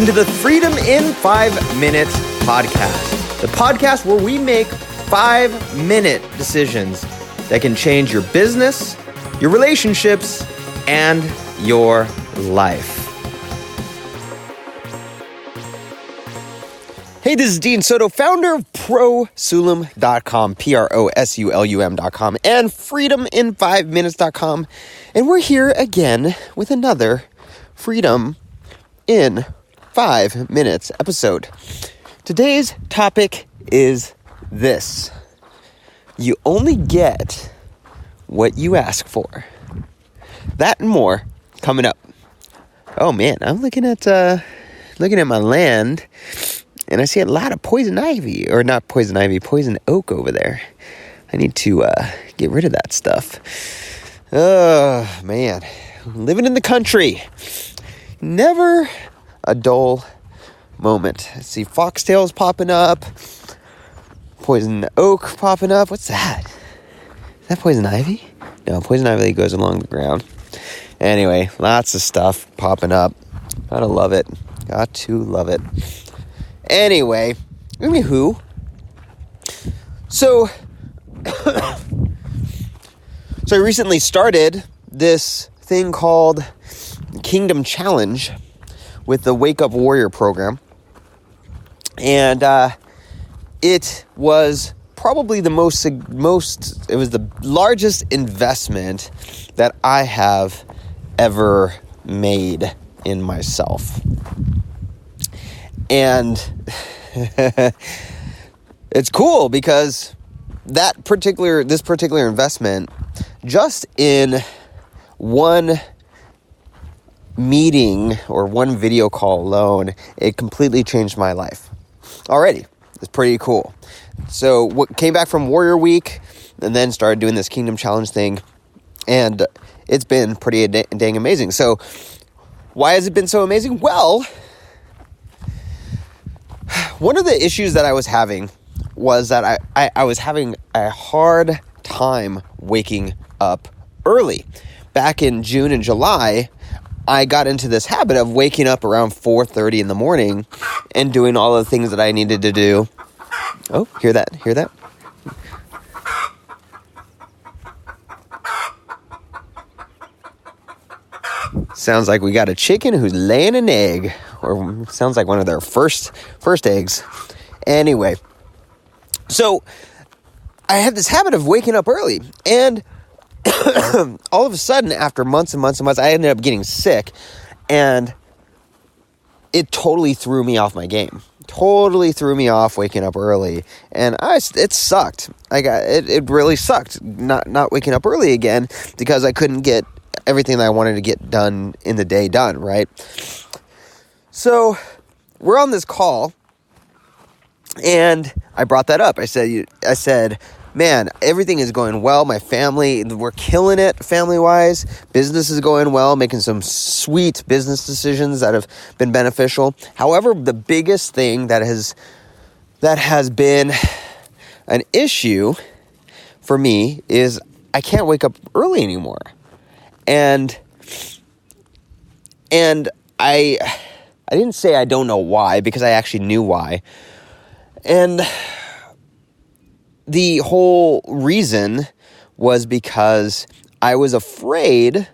Welcome to the Freedom in 5 Minutes podcast, the podcast where we make 5-minute decisions that can change your business, your relationships, and your life. Hey, this is Dean Soto, founder of prosulum.com, prosulum.com, and freedomin5minutes.com. And we're here again with another Freedom in 5 Minutes episode. Today's topic is this: you only get what you ask for. That and more coming up. Oh man, I'm looking at my land, and I see a lot of poison ivy, or not poison ivy, poison oak over there. I need to get rid of that stuff. Oh man, living in the country, never a dull moment. I see foxtails popping up, poison oak popping up. What's that? Is that poison ivy? No, poison ivy goes along the ground. Anyway, lots of stuff popping up. Gotta love it. Got to love it. Anyway, anywho, so I recently started this thing called Kingdom Challenge with the Wake Up Warrior program. And it was probably it was the largest investment that I have ever made in myself. And it's cool because this particular investment, just in one meeting or one video call alone, it completely changed my life already. It's pretty cool. So what came back from Warrior Week and then started doing this Kingdom Challenge thing, and it's been pretty dang amazing. So why has it been so amazing? Well, one of the issues that I was having was that I was having a hard time waking up early. Back in June and July, I got into this habit of waking up around 4:30 in the morning and doing all the things that I needed to do. Oh, hear that? Hear that? Sounds like we got a chicken who's laying an egg, or sounds like one of their first eggs. Anyway, so I had this habit of waking up early, and all of a sudden, after months and months and months, I ended up getting sick, and it totally threw me off my game. Totally threw me off waking up early, and it sucked. It really sucked not waking up early again, because I couldn't get everything that I wanted to get done in the day done, right? So we're on this call, and I brought that up. I said, man, everything is going well. My family, we're killing it family-wise. Business is going well, making some sweet business decisions that have been beneficial. However, the biggest thing that has been an issue for me is I can't wake up early anymore. And I didn't say I don't know why, because I actually knew why. And the whole reason was because I was afraid.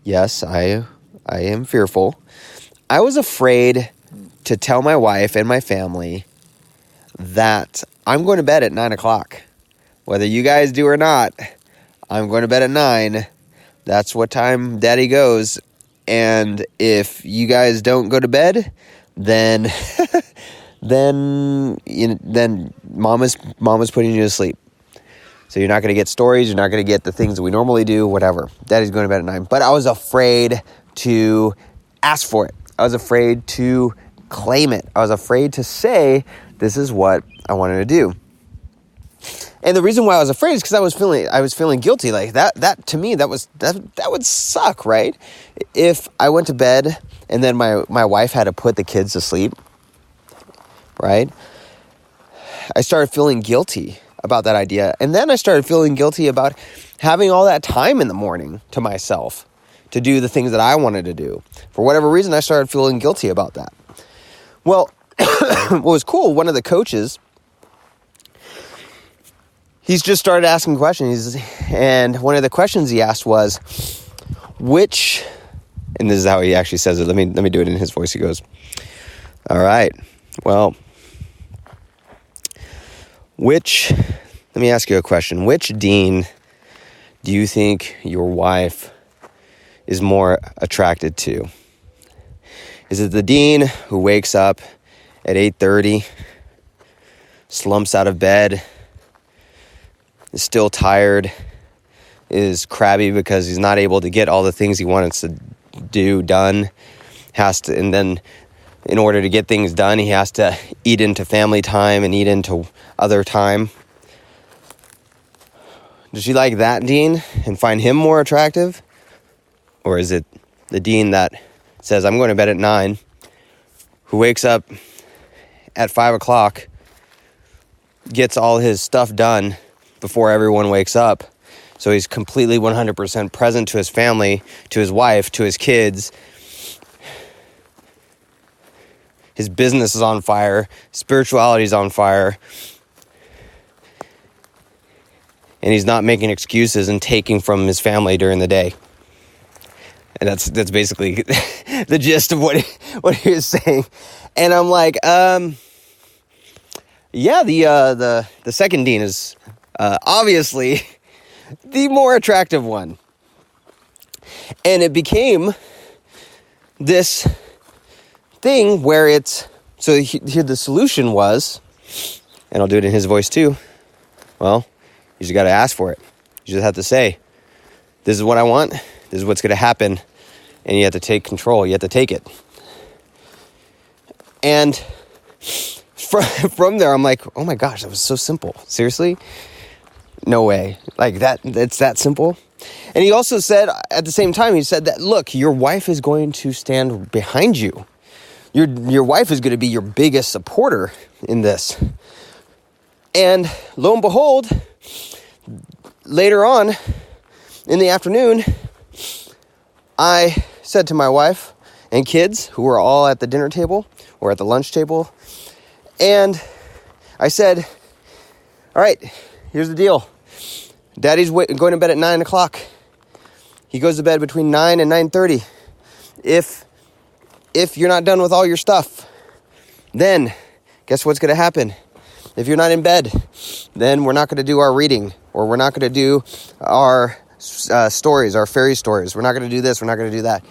Yes, I am fearful. I was afraid to tell my wife and my family that I'm going to bed at 9 o'clock. Whether you guys do or not, I'm going to bed at 9. That's what time Daddy goes. And if you guys don't go to bed, then mama's putting you to sleep. So you're not going to get stories. You're not going to get the things that we normally do, whatever. Daddy's going to bed at 9. But I was afraid to ask for it. I was afraid to claim it. I was afraid to say, this is what I wanted to do. And the reason why I was afraid is because I was feeling guilty. Like that to me, that would suck, right? If I went to bed and then my wife had to put the kids to sleep, right? I started feeling guilty about that idea. And then I started feeling guilty about having all that time in the morning to myself to do the things that I wanted to do. For whatever reason, I started feeling guilty about that. Well, what was cool, one of the coaches, he's just started asking questions, and one of the questions he asked was, and this is how he actually says it, let me do it in his voice. He goes, all right, well, let me ask you a question. Which dean do you think your wife is more attracted to? Is it the dean who wakes up at 8:30, slumps out of bed, is still tired, is crabby because he's not able to get all the things he wants to do done, and then in order to get things done, he has to eat into family time and eat into other time? Does she like that dean and find him more attractive? Or is it the dean that says, I'm going to bed at 9, who wakes up at 5 o'clock, gets all his stuff done before everyone wakes up, so he's completely 100% present to his family, to his wife, to his kids. His business is on fire. Spirituality is on fire. And he's not making excuses and taking from his family during the day. And that's basically the gist of what he was saying. And I'm like, yeah, the second dean is obviously the more attractive one. And it became this thing where here the solution was, and I'll do it in his voice too, well, you just got to ask for it. You just have to say, this is what I want, this is what's going to happen, and you have to take control, you have to take it. And from there, I'm like, oh my gosh, that was so simple. Seriously? No way. Like that, it's that simple. And he also said, at the same time, he said that, look, your wife is going to stand behind you. Your wife is going to be your biggest supporter in this. And lo and behold, later on in the afternoon, I said to my wife and kids, who were all at the dinner table or at the lunch table, and I said, all right, here's the deal. Daddy's going to bed at 9 o'clock. He goes to bed between 9 and 9:30. If you're not done with all your stuff, then guess what's going to happen? If you're not in bed, then we're not going to do our reading, or we're not going to do our stories, our fairy stories. We're not going to do this. We're not going to do that.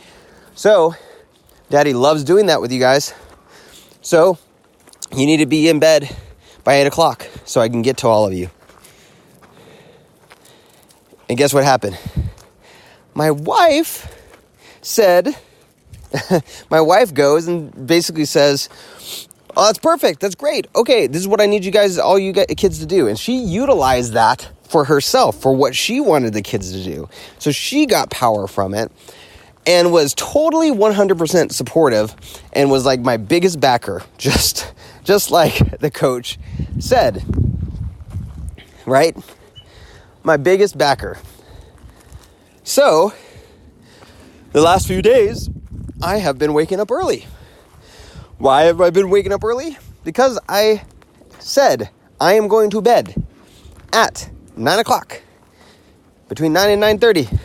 So, Daddy loves doing that with you guys. So, you need to be in bed by 8 o'clock so I can get to all of you. And guess what happened? My wife said, my wife goes and basically says, oh, that's perfect. That's great. Okay, this is what I need you guys, all you kids to do. And she utilized that for herself, for what she wanted the kids to do. So she got power from it and was totally 100% supportive and was like my biggest backer, just like the coach said, right? My biggest backer. So, the last few days, I have been waking up early. Why have I been waking up early? Because I said I am going to bed at 9 o'clock, between 9 and 9:30,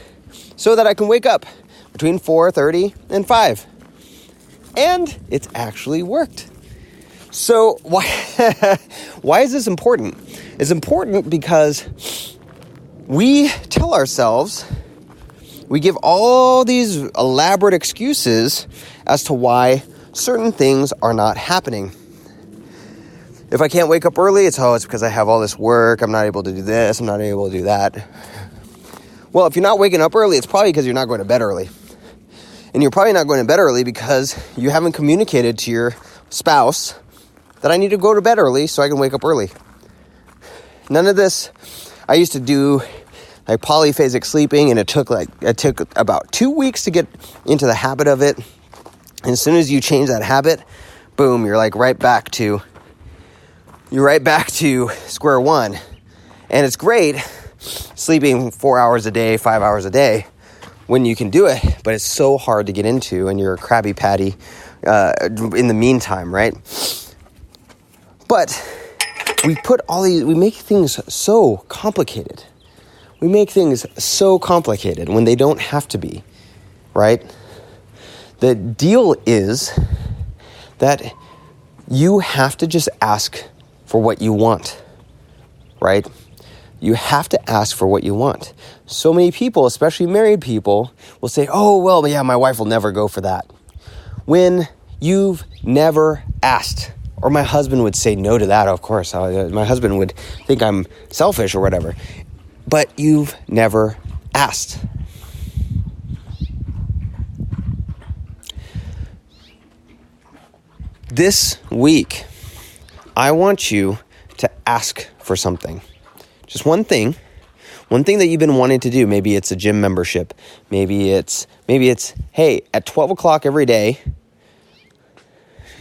so that I can wake up between 4:30 and 5. And it's actually worked. So why is this important? It's important because we tell ourselves, we give all these elaborate excuses as to why certain things are not happening. If I can't wake up early, it's because I have all this work, I'm not able to do this, I'm not able to do that. Well, if you're not waking up early, it's probably because you're not going to bed early. And you're probably not going to bed early because you haven't communicated to your spouse that I need to go to bed early so I can wake up early. None of this. I used to do like polyphasic sleeping, and it took about 2 weeks to get into the habit of it. And as soon as you change that habit, boom, you're right back to square one. And it's great sleeping 4 hours a day, 5 hours a day when you can do it. but it's so hard to get into, and you're a Krabby Patty in the meantime, right? But we make things so complicated. We make things so complicated when they don't have to be, right? The deal is that you have to just ask for what you want, right? You have to ask for what you want. So many people, especially married people, will say, oh, well, yeah, my wife will never go for that. When you've never asked. Or my husband would say no to that, of course. My husband would think I'm selfish or whatever. But you've never asked. This week, I want you to ask for something. Just one thing that you've been wanting to do. Maybe it's a gym membership. Maybe it's, hey, at 12 o'clock every day,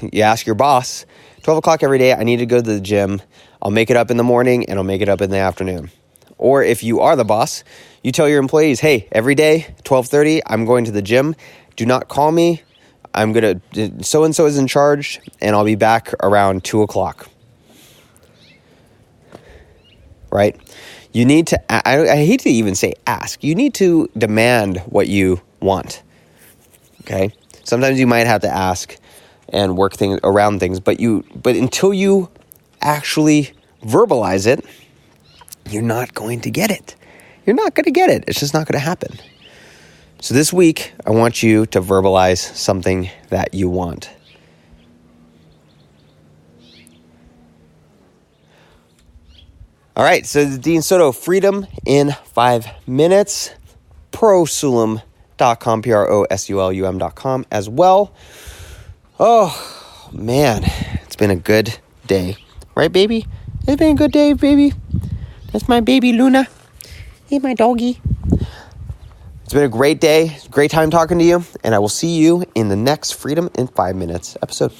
you ask your boss, 12 o'clock every day, I need to go to the gym. I'll make it up in the morning and I'll make it up in the afternoon. Or if you are the boss, you tell your employees, hey, every day, 12:30, I'm going to the gym. Do not call me. So-and-so is in charge, and I'll be back around 2 o'clock. Right? You need to, I hate to even say ask. You need to demand what you want. Okay? Sometimes you might have to ask and work things around things, but until you actually verbalize it, you're not going to get it. You're not going to get it. It's just not going to happen. So this week, I want you to verbalize something that you want. All right, so the Dean Soto Freedom in 5 minutes. Prosulum.com, Prosulum.com as well. Oh, man, it's been a good day. Right, baby? It's been a good day, baby. That's my baby, Luna. Hey, my doggy. It's been a great day, great time talking to you, and I will see you in the next Freedom in 5 minutes episode.